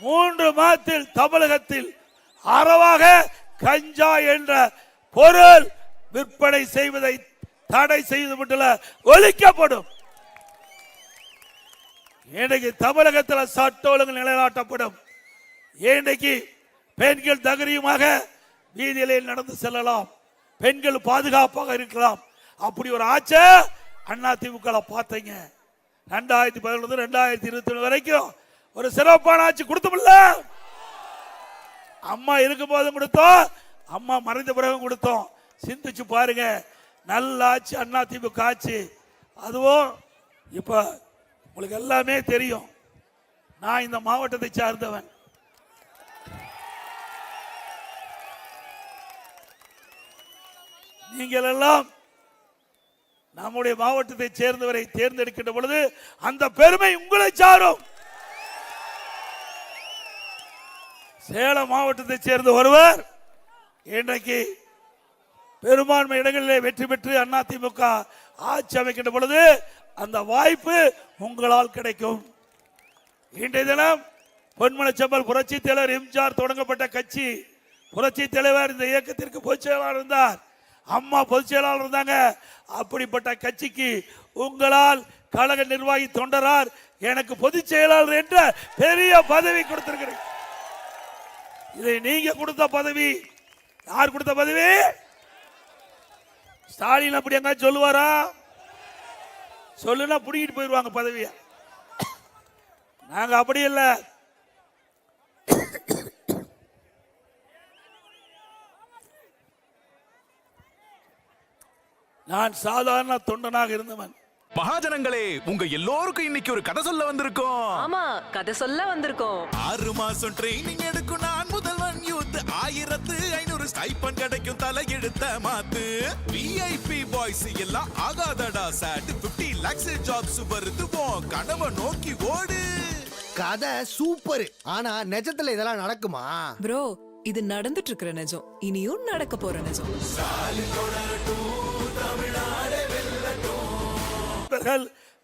3 மாதத்தில் தமிழகத்தில் அறவாக கஞ்சா என்ற பொருள் விற்பனை செய்வதை தடை செய்து மட்டும் ஒழிக்கப்படும். இன்றைக்கு தமிழகத்தில் சட்ட ஒழுங்கு நிலைநாட்டப்படும். இன்றைக்கு பெண்கள் தைரியமாக வீதியிலே நடந்து செல்லலாம், பெண்கள் பாதுகாப்பாக இருக்கலாம். அப்படி ஒரு ஆட்சி அதிமுக பார்த்தீங்க. 2011 2021 வரைக்கும் ஒரு சிறப்பான ஆட்சி கொடுத்தோம்ல. அம்மா இருக்கும் போதும் கொடுத்தோம், அம்மா மறைந்த பிறகு கொடுத்தோம். சிந்திச்சு பாருங்க, நல்ல ஆட்சி அதிமுக ஆட்சி. அதுவும் இப்ப உங்களுக்கு எல்லாமே தெரியும், நான் இந்த மாவட்டத்தை சார்ந்தவன். நீங்கள் எல்லாம் நம்முடைய மாவட்டத்தை சேர்ந்தவரை தேர்ந்தெடுக்கின்ற பொழுது அந்த பெருமை உங்களை சாரும். சேலம் மாவட்டத்தை சேர்ந்த ஒருவர் இன்றைக்கு பெரும்பான்மை இடங்களிலே வெற்றி பெற்று அதிமுக ஆட்சி அமைக்கின்ற பொழுது அந்த வாய்ப்பு உங்களால் கிடைக்கும். இன்றைய தினம் பொன்மனச்செம்மல் புரட்சி தலைவர் எம்ஜிஆர் தொடங்கப்பட்ட கட்சி. புரட்சி தலைவர் இந்த இயக்கத்திற்கு பொதுச் செயலாளர் இருந்தார், அம்மா பொதுச் செயலாளர் இருந்தாங்க. அப்படிப்பட்ட கட்சிக்கு உங்களால் கழக நிர்வாகி தொண்டரார் எனக்கு பொதுச் செயலாளர் என்ற பெரிய பதவி கொடுத்திருக்கிறேன். இதை நீங்க கொடுத்த பதவி. யார் கொடுத்த பதவி? ஸ்டாலின் அப்படி எங்க சொல்லுவாரா? சொல்லுனா புடிக்கிட்டு போயிருவாங்க பதவியை. நாங்க அப்படி இல்லை. நான் சாதாரண தொண்டனாக இருந்தவன். மகாஜனங்களே, உங்க எல்லோருக்கும் இன்னைக்கு ஒரு கதை சொல்ல வந்திருக்கோம். ஆமா, கதை சொல்ல வந்திருக்கோம். 6 மாசம் ட்ரைனிங் எடுக்கும் நான் முதல்வன் யூத். 1500 ஸ்டைப்பன் கிடைக்கும் தலையெடுத்த மாத்து. விஐபி பாய்ஸ் எல்லாம் ஆகாதடா சாட். 50 lakhs ஜாப்ஸ் வருது, கனவை நோக்கி ஓடு. கதை சூப்பர், ஆனா நிஜத்துல இதெல்லாம் நடக்குமா? ப்ரோ, இது நடந்துட்டு இருக்கிற நிஜம், இனியும் நடக்க போற நிஜம்.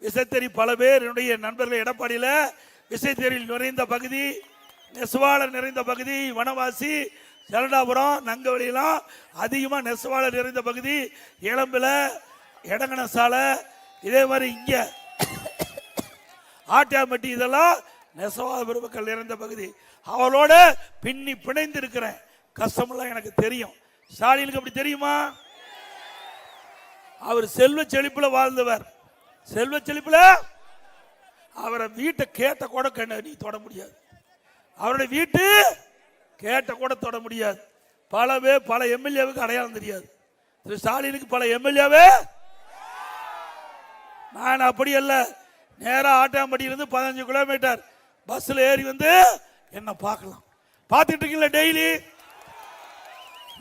விசைத்தறி பல பேர் என்னுடைய நண்பர்கள் எடப்பாடியில விசைத்தறியில் நிறைந்த பகுதி, நெசவாளர் நிறைந்த பகுதி, வனவாசி, ஜலடாபுரம், நங்கவழியெல்லாம் அதிகமாக நெசவாளர் நிறைந்த பகுதி. இளம்பில, எடங்கன சாலை, இதே மாதிரி இங்க ஆட்டியாம்பட்டி, இதெல்லாம் நெசவாளர் பெருமக்கள் நிறைந்த பகுதி. அவளோட பின்னி பிணைந்து இருக்கிறேன். கஷ்டமெல்லாம் எனக்கு தெரியும். ஸ்டாலினுக்கு அப்படி தெரியுமா? அவர் செல்வ செழிப்புல வாழ்ந்தவர். செல்வ செழிப்புல அவரை வீட்டை கேட்ட கூட நீ தொட முடியாது. அவருடைய வீட்டு கேட்ட கூட தொட முடியாது. பல எம்எல்ஏவுக்கு அடையாளம் தெரியாது. திரு ஸ்டாலினுக்கு பல எம்எல்ஏவே. நான் அப்படி அல்ல. நேரா ஆட்டாம்பட்டியிலிருந்து 15 கிலோமீட்டர் பஸ்ல ஏறி வந்து என்ன பார்க்கலாம். பார்த்துட்டு இருக்கீங்களா டெய்லி?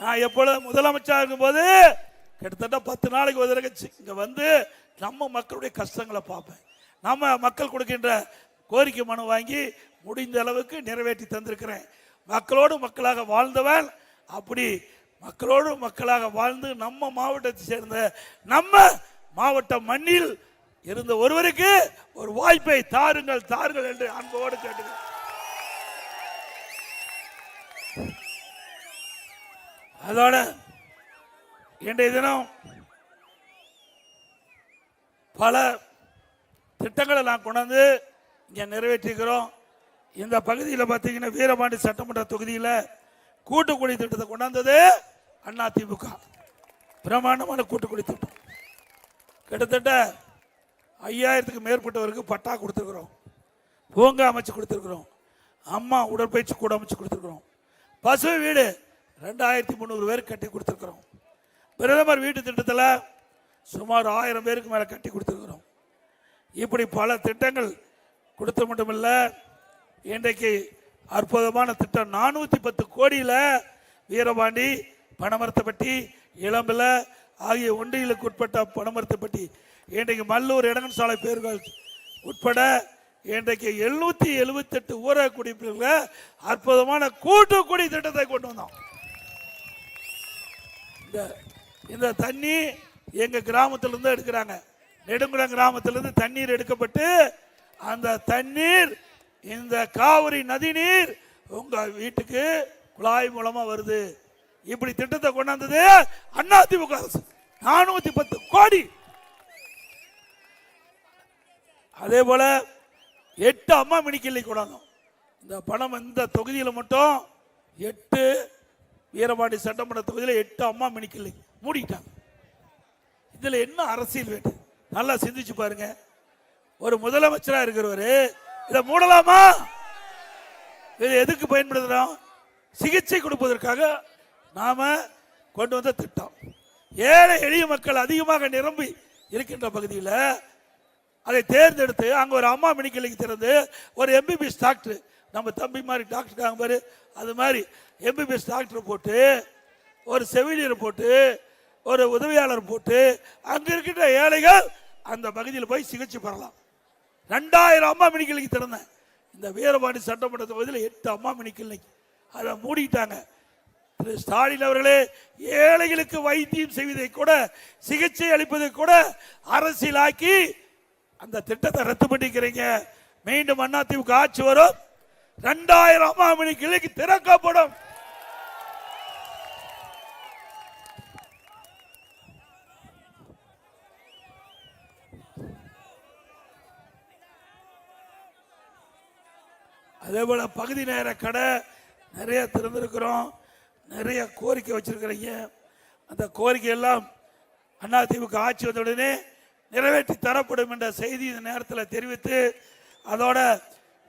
நான் எப்பொழுது முதலமைச்சர் இருக்கும்போது கிட்டத்தட்ட 10 நாளைக்கு ஒரு தடவை இங்க வந்து நம்ம மக்களுடைய கஷ்டங்களை பார்ப்பேன். நம்ம மக்கள் கொடுக்கின்ற கோரிக்கை மனு வாங்கி முடிந்த அளவுக்கு நிறைவேற்றி தந்திருக்கிறேன். மக்களோடு மக்களாக வாழ்ந்தவன், அப்படி மக்களோடு மக்களாக வாழ்ந்து நம்ம மாவட்டத்தை சேர்ந்த நம்ம மாவட்ட மண்ணில் இருந்த ஒருவருக்கு ஒரு வாய்ப்பை தாருங்கள் தாருங்கள் என்று அன்போடு கேட்டுக்கிறேன். அதோட இன்றைய தினம் பல திட்டங்களை நான் கொண்டாந்து இங்கே நிறைவேற்றிக்கிறோம். இந்த பகுதியில் பார்த்தீங்கன்னா வீரபாண்டி சட்டமன்ற தொகுதியில் கூட்டுக்குடி திட்டத்தை கொண்டாந்தது அதிமுக. பிரமாண்டமான கூட்டுக்குடி திட்டம் கிட்டத்தட்ட 5000க்கு மேற்பட்டவருக்கு பட்டா கொடுத்துருக்குறோம். பூங்கா அமைச்சு கொடுத்துருக்குறோம். அம்மா உடற்பயிற்சி கூட அமைச்சு கொடுத்துருக்குறோம். பசு வீடு 2300 பேர் கட்டி கொடுத்துருக்குறோம். பிரதமர் வீட்டு திட்டத்தில் சுமார் 1000 பேருக்கு மேலே கட்டி கொடுத்துருக்குறோம். இப்படி பல திட்டங்கள் கொடுத்த மட்டுமில்ல, இன்றைக்கு அற்புதமான திட்டம் 410 கோடியில் வீரபாண்டி, பனமரத்தைப்பட்டி, இளம்பில ஆகிய ஒன்றியலுக்கு உட்பட்ட பனமரத்தைப்பட்டி, இன்றைக்கு மல்லூர் இடங்கன் சாலை பேர்கள் உட்பட இன்றைக்கு 778 ஊரக குடியிருப்புகள் அற்புதமான கூட்டுக்குடி திட்டத்தை கொண்டு வந்தோம். இந்த தண்ணி எங்க கிராமத்திலிருந்து எடுக்கிறாங்க. நெடுங்குளம் கிராமத்திலிருந்து தண்ணீர் எடுக்கப்பட்டு அந்த தண்ணீர் இந்த காவிரி நதி நீர் உங்க வீட்டுக்கு குழாய் மூலமா வருது. இப்படி திட்டத்தை கொண்டாந்தது அதிமுக அரசு. 410 கோடி. அதே போல 8 அம்மா மினிக்கிள்ளை கொண்டாந்தோம். இந்த பணம் இந்த தொகுதியில் மட்டும் 8 வீரபாண்டி சட்டமன்ற தொகுதியில் 8 அம்மா மினிக்கிள்ளை மூடிட்டாங்க. இதுல என்ன அரசியல் வேண்டும்? நல்லா சிந்திச்சு பாருங்க. ஒரு முதலமைச்சரா இருக்கிறவரு இதை மூடலாமா? இது எதுக்கு பயன்படுத்துறோம்? சிகிச்சை கொடுப்பதற்காக நாம கொண்டு வந்த திட்டம். ஏழை எளிய மக்கள் அதிகமாக நிரம்பி இருக்கின்ற பகுதியில் அதை தேர்ந்தெடுத்து அங்க ஒரு அம்மா மினிக்கிளிக்கு திறந்து ஒரு எம்பிபிஎஸ் டாக்டர், நம்ம தம்பி மாதிரி டாக்டர் பாரு, அது மாதிரி எம்பிபிஎஸ் டாக்டர் போட்டு, ஒரு செவிலியர் போட்டு, ஒரு உதவியாளர் போட்டு அங்க இருக்கின்ற ஏழைகள் அந்த பகுதியில் போய் சிகிச்சை பெறலாம். 2000 அம்மா மினிக்கிளிக்கு திறந்தேன். இந்த வீரபாண்டி சட்டமன்ற தொகுதியில் 8 அம்மா மினிக்கிளிக்கு அதை மூடிட்டாங்க. திரு ஸ்டாலின் அவர்களே, ஏழைகளுக்கு வைத்தியம் செய்வதை கூட, சிகிச்சை அளிப்பதை கூட அரசியலாக்கி அந்த திட்டத்தை ரத்து பண்ணிக்கிறீங்க. மீண்டும் அதிமுக ஆட்சி வரும், 2000 அம்மா மினிக்கிளிக்கு திறக்கப்படும். அதே போல பகுதி நேர கடை நிறைய திறந்திருக்கிறோம். நிறைய கோரிக்கை வச்சிருக்கிறீங்க. அந்த கோரிக்கை எல்லாம் அதிமுக ஆட்சி வந்தவுடனே நிறைவேற்றி தரப்படும் என்ற செய்தி இந்த நேரத்தில் தெரிவித்து, அதோட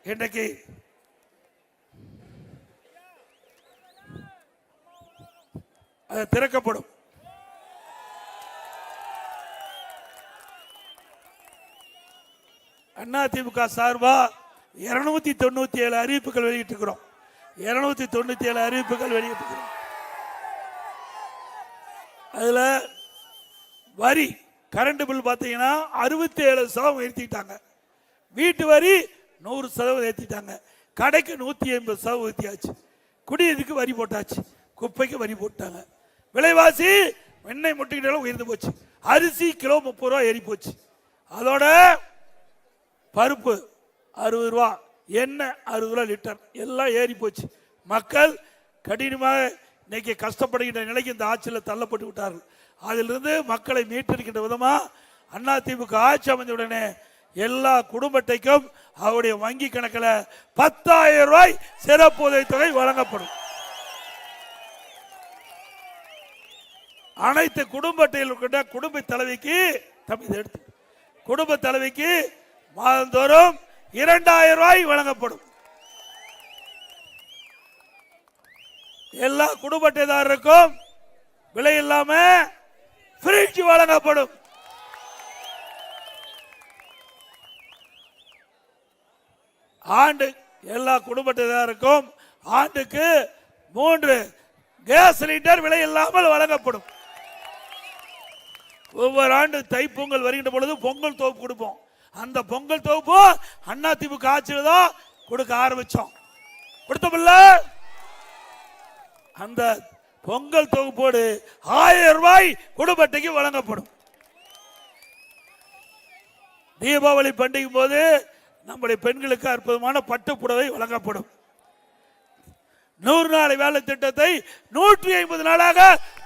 இன்றைக்கு அது திறக்கப்படும். அதிமுக சார்பா 297 அறிவிப்புகள் வெளியிட்டிருக்கிறோம். 297 அறிவிப்புகள் வெளியிட்டிருக்கிறோம். அதுல வரி, கரண்ட் பில் பார்த்தீங்கன்னா 67% ஏற்றிட்டாங்க. வீட்டு வரி 100% ஏற்றிட்டாங்க. கடைக்கு 180% ஏற்றியாச்சு. குடிநீருக்கு வரி போட்டாச்சு. குப்பைக்கு வரி போட்டாங்க. விலைவாசி எண்ணெய் முட்டைகள் உயர்ந்து போச்சு. அரிசி கிலோ 30 ரூபா ஏறி போச்சு. அதோட பருப்பு 60 ரூபா, எண்ணெய் 60 ரூபா லிட்டர், எல்லாம் ஏறி போச்சு. மக்கள் கடினமாக இன்னைக்கு கஷ்டப்படுகின்ற நிலைக்கு இந்த ஆட்சியில் தள்ளப்பட்டு விட்டார்கள். அதிலிருந்து மக்களை மீட்டெடுக்கின்ற விதமா அதிமுக ஆட்சி அமைந்த உடனே எல்லா குடும்ப அட்டைக்கும் அவருடைய வங்கி கணக்கில் 10,000 ரூபாய் சிறப்பு உதவித்தொகை வழங்கப்படும். அனைத்து குடும்ப அட்டையில் இருக்கின்ற குடும்ப தலைவிக்கு குடும்ப தலைவிக்கு மாதந்தோறும் 2,000 ரூபாய் வழங்கப்படும். எல்லா குடும்ப அட்டைதாரருக்கும் விலை இல்லாம ஃப்ரிட்ஜ் வழங்கப்படும். ஆண்டு எல்லா குடும்ப அட்டைதாரருக்கும் ஆண்டுக்கு 3 கேஸ் சிலிண்டர் விலை இல்லாமல் வழங்கப்படும். ஒவ்வொரு ஆண்டு தைப்பொங்கல் வருகின்ற பொழுது பொங்கல் தோப்பு கொடுப்போம். அந்த பொங்கல் தொகுப்பு அதிமுக ஆட்சியில் தான் கொடுக்க ஆரம்பிச்சோம். கொடுத்தோம்ல? அந்த பொங்கல் தொகுப்போடு 1000 ரூபாய் குடும்ப அட்டைக்கு வழங்கப்படும். தீபாவளி பண்டிகை போது நம்முடைய பெண்களுக்கு அற்புதமான பட்டு புடவை வழங்கப்படும். 100 நாள் வேலை திட்டத்தை 150 நாளாக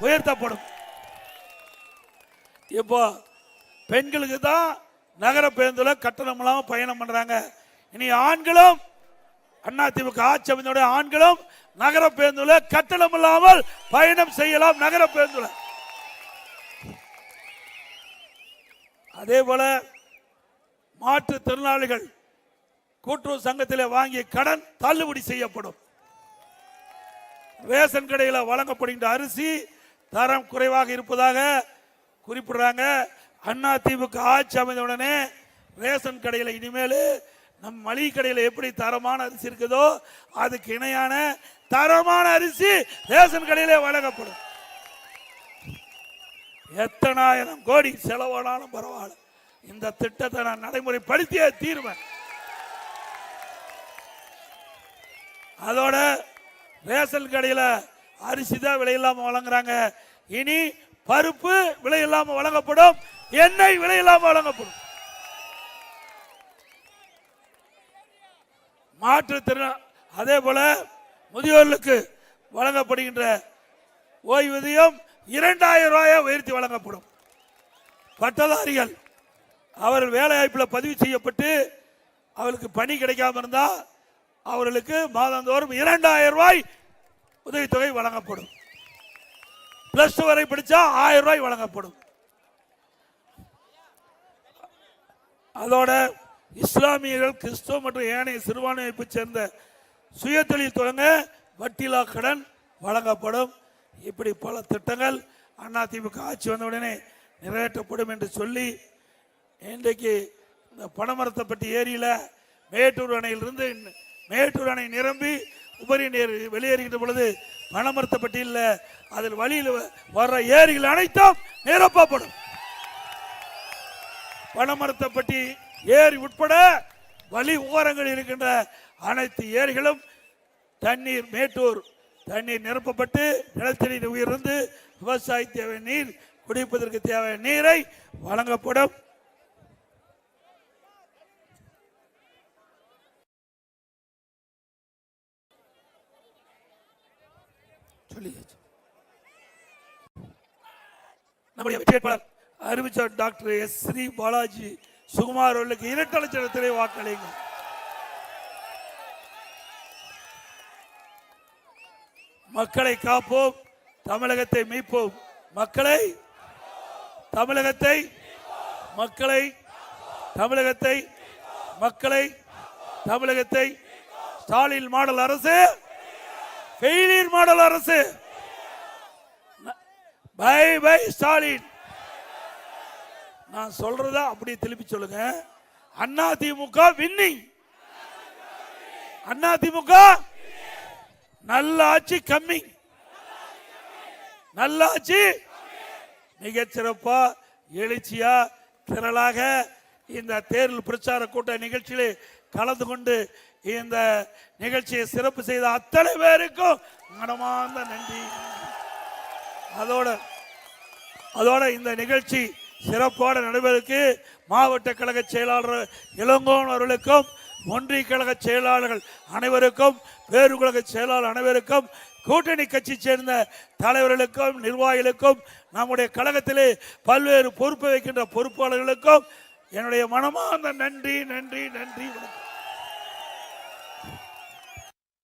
உயர்த்தப்படும். இப்போ பெண்களுக்கு தான் நகர பேருந்துல கட்டணம் இல்லாம பயணம் பண்றாங்க. இனி ஆண்களும் அதிமுக ஆட்சி அமைந்தோட ஆண்களும் நகர பேருந்துல கட்டணம் இல்லாமல் பயணம் செய்யலாம். நகர பேருந்துல அதே போல மாற்றுத்திறனாளிகள் கூட்டுறவு சங்கத்தில் வாங்கிய கடன் தள்ளுபடி செய்யப்படும். ரேஷன் கடையில் வழங்கப்படுகின்ற அரிசி தரம் குறைவாக இருப்பதாக குறிப்பிடுறாங்க. அதிமுக ஆட்சி அமைந்தவுடனே ரேஷன் கடையில் இனிமேல் நம் மளிகை கடையில் எப்படி தரமான அரிசி இருக்குதோ அதுக்கு இணையான தரமான அரிசி ரேஷன் கடையிலே வழங்கப்படும். எத்தனாயிரம் கோடி செலவானாலும் பரவாயில்ல, இந்த திட்டத்தை நான் நடைமுறைப்படுத்தியே தீர்வேன். அதோட ரேஷன் கடையில் அரிசி தான் விலை இல்லாம வழங்குறாங்க. இனி பருப்பு விலை இல்லாம வழங்கப்படும், எண்ணெய் விலை இல்லாம வழங்கப்படும். மாற்றுத்திறன் அதே போல முதியோர்களுக்கு வழங்கப்படுகின்ற ஓய்வூதியம் 2000 ரூபாயை உயர்த்தி வழங்கப்படும். பட்டதாரிகள் அவர்கள் வேலை வாய்ப்பில் பதிவு செய்யப்பட்டு அவர்களுக்கு பணி கிடைக்காம இருந்தால் அவர்களுக்கு மாதந்தோறும் 2000 ரூபாய் உதவித்தொகை வழங்கப்படும். பிளஸ் 2 வரை படிச்சா 1000 ரூபாய் வழங்கப்படும். அதோட இஸ்லாமியர்கள், கிறிஸ்துவ மற்றும் ஏனைய சிறுபான்மை அமைப்பை சேர்ந்த சுயதொழில் தொடங்க வட்டியில்லா கடன் வழங்கப்படும். இப்படி பல திட்டங்கள் அதிமுக ஆட்சி வந்தவுடனே நிறைவேற்றப்படும் என்று சொல்லி இன்றைக்கு இந்த பனமரத்தைப்பட்டி ஏரியில மேட்டூர் அணையிலிருந்து மேட்டூர் அணை நிரம்பி உபரி நீர் வெளியேறுகின்ற பொழுது பனமரத்தைப்பட்டியில் அதில் வழியில் வர்ற ஏரிகள் அனைத்தும் நிரப்பப்படும். பனமரத்தைப்பட்டி ஏரி உட்பட வழி ஓரங்கள் இருக்கின்ற அனைத்து ஏரிகளும் தண்ணீர் மேட்டூர் தண்ணீர் நிரப்பப்பட்டு நிலத்தடி உயர்ந்து விவசாய தேவை நீர், குடிப்பதற்கு தேவையான நீரை வழங்கப்படும். நம்முடைய வேட்பாளர் அறிவிச்சார் டாக்டர் எஸ். ஸ்ரீ பாலாஜி சுகுமார் அவர்களுக்கு இரட்டை சின்னத்திலே வாக்களியுங்கள். மக்களை காப்போம், தமிழகத்தை மீட்போம். மக்களை தமிழகத்தை மக்களை தமிழகத்தை மக்களை தமிழகத்தை ஸ்டாலின் மாடல் அரசு, ஃபெயிலியர் மாடல் அரசு. Bye bye Stalin. நான் சொல்றதா அப்படியே திருப்பி சொல்லுங்க. அதிமுக வின்னிங். அதிமுக நல்ல ஆட்சி கம்மிங். நல்ல ஆட்சி மிகச்சிறப்பா எழுச்சியா திரளாக இந்த தேர்தல் பிரச்சார கூட்ட நிகழ்ச்சியிலே கலந்து கொண்டு இந்த நிகழ்ச்சியை சிறப்பு செய்த அத்தனை பேருக்கும் மனமார்ந்த நன்றி. அதோட இந்த நிகழ்ச்சி சிறப்பான நடைபெறுவதற்கு மாவட்ட கழக செயலாளர் இளங்கோவன் அவர்களுக்கும், ஒன்றிய கழக செயலாளர்கள் அனைவருக்கும், பேருக்கழக செயலாளர் அனைவருக்கும், கூட்டணி கட்சி சேர்ந்த தலைவர்களுக்கும், நிர்வாகிகளுக்கும், நம்முடைய கழகத்திலே பல்வேறு பொறுப்பு வைக்கின்ற பொறுப்பாளர்களுக்கும் என்னுடைய மனமார்ந்த நன்றி நன்றி நன்றி.